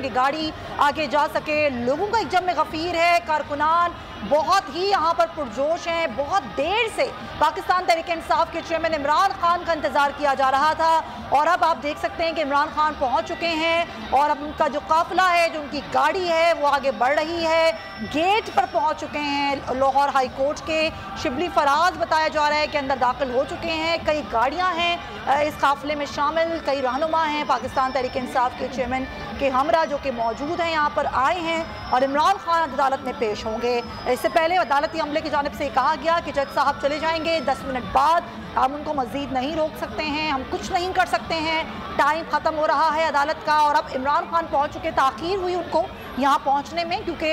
हैं कि गाड़ी आगे जा सके। लोगों का एक जम गफीर है, कारकुनान बहुत ही यहाँ पर पुरजोश हैं। बहुत देर से पाकिस्तान तहरीक इंसाफ के चेयरमैन इमरान खान का इंतज़ार किया जा रहा था और अब आप देख सकते हैं कि इमरान खान पहुँच चुके हैं और अब उनका जो काफिला है, जो उनकी गाड़ी है, वो आगे बढ़ रही है। गेट पर पहुँच चुके हैं लाहौर हाई कोर्ट के। शिबली फराज बताया जा रहा है कि अंदर दाखिल हो चुके हैं। कई गाड़ियाँ हैं इस काफिले में शामिल, कई रहनुमा हैं पाकिस्तान तहरीक इंसाफ के चेयरमैन के हमरा जो कि मौजूद हैं, यहाँ पर आए हैं और इमरान खान अदालत में पेश होंगे। इससे पहले अदालती अमले की जानिब से कहा गया कि जज साहब चले जाएंगे 10 मिनट बाद, हम उनको मज़ीद नहीं रोक सकते हैं, हम कुछ नहीं कर सकते हैं, टाइम ख़त्म हो रहा है अदालत का। और अब इमरान खान पहुँच चुके, ताख़ीर हुई उनको यहाँ पहुँचने में क्योंकि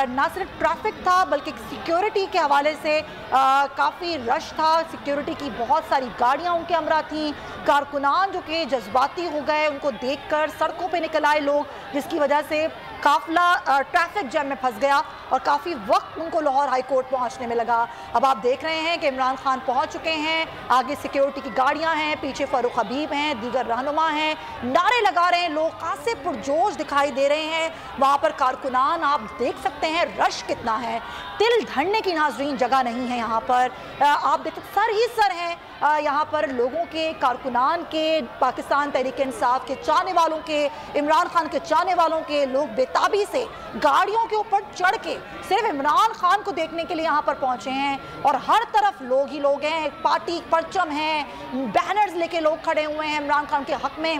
ना सिर्फ ट्रैफिक था बल्कि सिक्योरिटी के हवाले से काफ़ी रश था। सिक्योरिटी की बहुत सारी गाड़ियाँ उनके हमरा थीं। कारकुनान जो कि जज्बाती हो गए, उनको देखकर सड़कों पे निकल आए लोग, जिसकी वजह से काफिला ट्रैफिक जैम में फंस गया और काफ़ी वक्त उनको लाहौर हाई कोर्ट पहुँचने में लगा। अब आप देख रहे हैं कि इमरान खान पहुँच चुके हैं, आगे सिक्योरिटी की गाड़ियाँ हैं, पीछे फ़ारूक हबीब हैं, दीगर रहनुमा हैं, नारे लगा रहे हैं लोग, खासे पुरजोश दिखाई दे रहे हैं वहाँ पर कारकुनान। आप देख सकते हैं रश कितना है, तिल धरने की नाज़रीन जगह नहीं है यहाँ पर। आप देखते सर ही सर हैं यहाँ पर लोगों के, कारकुनान के, पाकिस्तान तहरीक इंसाफ के चाहने वालों के, इमरान खान के चाहने वालों के। लोग बेताबी से गाड़ियों के ऊपर चढ़ के सिर्फ इमरान खान को देखने के लिए यहाँ पर पहुँचे हैं और हर तरफ लोग ही लोग हैं। पार्टी परचम हैं, बैनर्स लेके लोग खड़े हुए हैं, इमरान खान के हक में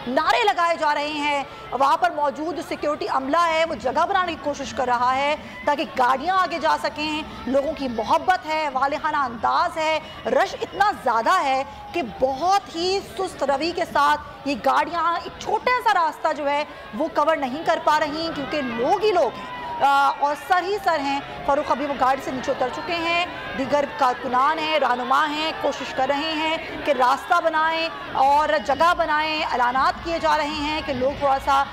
नारे लगाए जा रहे हैं। वहाँ पर मौजूद सिक्योरिटी अमला है, वो जगह बनाने की कोशिश कर रहा है ताकि गाड़ियाँ आगे जा सकें। लोगों की मोहब्बत है, वालेहाना अंदाज है, रश इतना ज़्यादा है कि बहुत ही सुस्त रवि के साथ ये गाड़ियाँ एक छोटा सा रास्ता जो है वो कवर नहीं कर पा रही क्योंकि लोग ही लोग हैं और सर ही सर हैं। फ़ारूक अभी वो गाड़ी से नीचे उतर चुके हैं, दीगर कारकुनान हैं, रहनुमा हैं, कोशिश कर रहे हैं कि रास्ता बनाएं और जगह बनाएं। ऐलानात किए जा रहे हैं कि लोग थोड़ा सा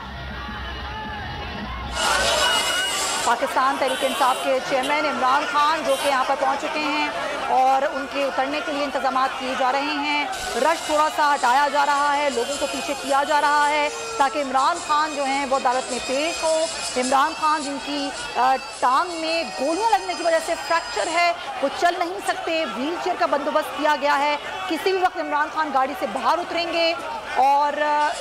पाकिस्तान तहरीक इंसाफ के चेयरमैन इमरान खान जो कि यहाँ पर पहुँच चुके हैं और उनके उतरने के लिए इंतजाम किए जा रहे हैं। रश थोड़ा सा हटाया जा रहा है, लोगों को पीछे किया जा रहा है ताकि इमरान खान जो हैं वो अदालत में पेश हो। इमरान खान जिनकी टांग में गोलियां लगने की वजह से फ्रैक्चर है, वो चल नहीं सकते, व्हील चेयर का बंदोबस्त किया गया है। किसी भी वक्त इमरान खान गाड़ी से बाहर उतरेंगे और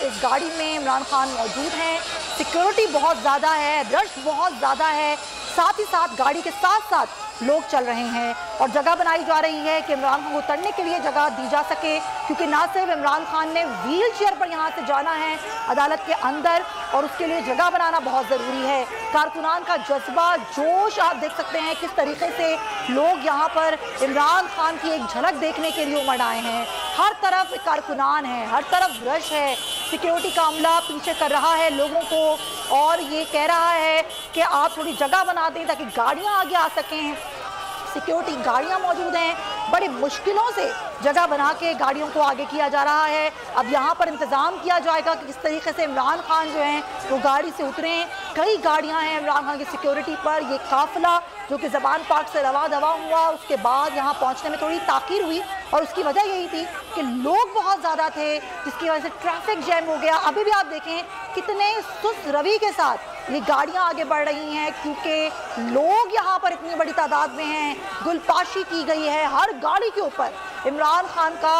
इस गाड़ी में इमरान खान मौजूद हैं। सिक्योरिटी बहुत ज़्यादा है, रश बहुत ज़्यादा है, साथ ही साथ गाड़ी के साथ साथ लोग चल रहे हैं और जगह बनाई जा रही है कि इमरान खान को उतरने के लिए जगह दी जा सके क्योंकि ना सिर्फ इमरान खान ने व्हील चेयर पर यहाँ से जाना है अदालत के अंदर और उसके लिए जगह बनाना बहुत ज़रूरी है। कारकुनान का जज्बा, जोश आप देख सकते हैं किस तरीके से लोग यहाँ पर इमरान खान की एक झलक देखने के लिए उमड़ आए हैं। हर तरफ कारकुनान है, हर तरफ रश है, सिक्योरिटी का अमला पीछे कर रहा है लोगों को और ये कह रहा है कि आप थोड़ी जगह बना दें ताकि गाड़ियाँ आगे आ सकें। सिक्योरिटी गाड़ियाँ मौजूद हैं, बड़ी मुश्किलों से जगह बना के गाड़ियों को आगे किया जा रहा है। अब यहाँ पर इंतज़ाम किया जाएगा कि किस तरीके से इमरान खान जो हैं वो गाड़ी से उतरें। कई गाड़ियाँ हैं इमरान खान की सिक्योरिटी पर। ये काफ़िला जो कि ज़बान पार्क से रवा दवा हुआ, उसके बाद यहाँ पहुँचने में थोड़ी ताख़ीर हुई और उसकी वजह यही थी कि लोग बहुत ज़्यादा थे जिसकी वजह से ट्रैफिक जैम हो गया। अभी भी आप देखें कितने सुस्त रवि के साथ ये गाड़ियाँ आगे बढ़ रही हैं क्योंकि लोग यहाँ पर इतनी बड़ी तादाद में हैं। गुलपाशी की गई है हर गाड़ी के ऊपर। इमरान खान का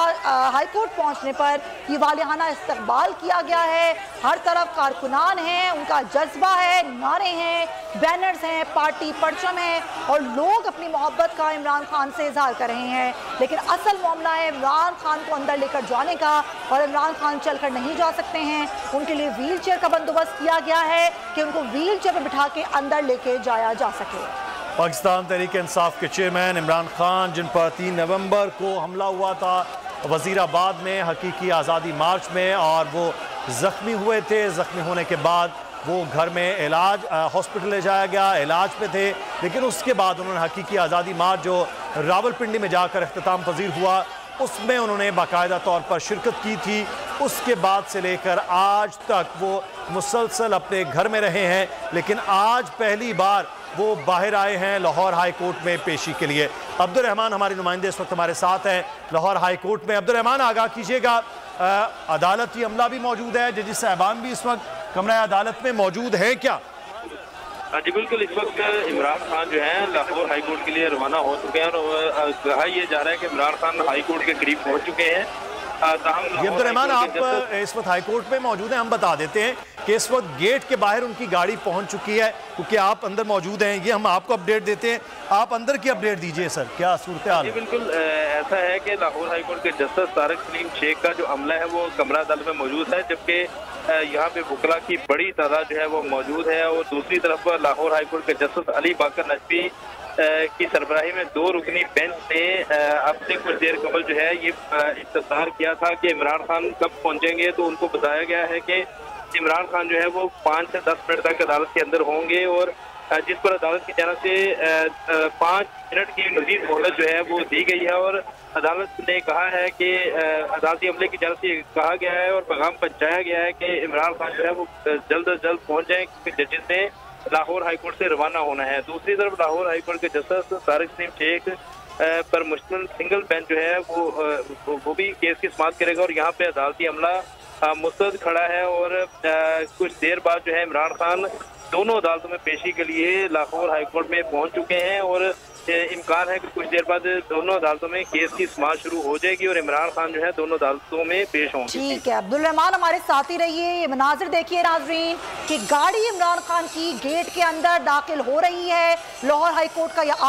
हाई कोर्ट पहुँचने पर ये वालिहाना इस्तकबाल किया गया है। हर तरफ कारकुनान हैं, उनका जज्बा है, नारे हैं, बैनर्स हैं, पार्टी परचम है और लोग अपनी मोहब्बत का इमरान खान से इजहार कर रहे हैं। लेकिन असल मामला है इमरान खान को अंदर लेकर जाने का और इमरान खान चलकर नहीं जा सकते हैं। उनके लिए व्हील चेयर का बंदोबस्त किया गया है कि उनको व्हील चेयर पर बिठा के अंदर लेके जाया जा सके। पाकिस्तान तहरीक इंसाफ के चेयरमैन इमरान खान जिन पर 3 नवंबर को हमला हुआ था वजीराबाद में हकीकी आज़ादी मार्च में और वो ज़ख्मी हुए थे। ज़ख्मी होने के बाद वो घर में इलाज हॉस्पिटल ले जाया गया, इलाज पे थे, लेकिन उसके बाद उन्होंने हकीकी आज़ादी मार्च जो रावलपिंडी में जाकर इख्तिताम पजीर हुआ उसमें उन्होंने बाकायदा तौर पर शिरकत की थी। उसके बाद से लेकर आज तक वो मुसलसल अपने घर में रहे हैं, लेकिन आज पहली बार वो बाहर आए हैं लाहौर हाई कोर्ट में पेशी के लिए। अब्दुल रहमान हमारे नुमाइंदे इस वक्त हमारे साथ हैं लाहौर हाई कोर्ट में। अब्दुल रहमान आगाह कीजिएगा, अदालती अमला भी मौजूद है, जज साहबान भी इस वक्त कमरा अदालत में मौजूद हैं क्या? जी बिल्कुल, इस वक्त इमरान खान जो है लाहौर हाई कोर्ट के लिए रवाना हो चुके हैं और कहा यह जा रहा है कि इमरान खान हाई कोर्ट के करीब पहुंच चुके हैं। अब्दुल रहमान, आप इस वक्त हाई कोर्ट में मौजूद हैं। हम बता देते हैं कि इस वक्त गेट के बाहर उनकी गाड़ी पहुंच चुकी है, क्योंकि आप अंदर मौजूद हैं। ये हम आपको अपडेट देते हैं, आप अंदर की अपडेट दीजिए सर, क्या सूरत हाल है? बिल्कुल ऐसा है कि लाहौर हाई कोर्ट के जस्टिस तारिक सलीम शेख का जो अमला है वो कमरा अदालत में मौजूद है, जबकि यहाँ पे वकला की बड़ी तादाद जो है वो मौजूद है। और दूसरी तरफ लाहौर हाई कोर्ट के जस्टिस अली बाकर नजफी की सरबराही में 2 रुकनी बेंच ने अब से कुछ देर कबल जो है ये इंतजार किया था कि इमरान खान कब पहुंचेंगे। तो उनको बताया गया है कि इमरान खान जो है वो 5 से 10 मिनट तक अदालत के अंदर होंगे, और जिस पर अदालत की जानब से 5 मिनट की मजीद मोहलत जो है वो दी गई है। और अदालत ने कहा है कि अदालती अमले की जानब से कहा गया है और पैगाम पहुंचाया गया है कि इमरान खान जो है वो जल्द अज जल्द पहुंच जाए, क्योंकि जजेस ने लाहौर हाई कोर्ट से रवाना होना है। दूसरी तरफ लाहौर हाई कोर्ट के जस्टिस तारिक सलीम शेख पर मुश्तमिल सिंगल बेंच जो है वो भी केस की समाअत करेगा, और यहाँ पे अदालती अमला मुस्तैद खड़ा है। और कुछ देर बाद जो है इमरान खान दोनों अदालतों में पेशी के लिए लाहौर हाई कोर्ट में पहुंच चुके हैं, और इम्कान है कि कुछ देर बाद दोनों अदालतों में केस की समाअत शुरू हो जाएगी और इमरान खान जो है दोनों अदालतों में पेश होंगे। ठीक है, अब्दुल रहमान हमारे साथ ही रहिए। ये मनाजिर देखिए नाजरीन कि गाड़ी इमरान खान की गेट के अंदर दाखिल हो रही है। लाहौर हाई कोर्ट का यह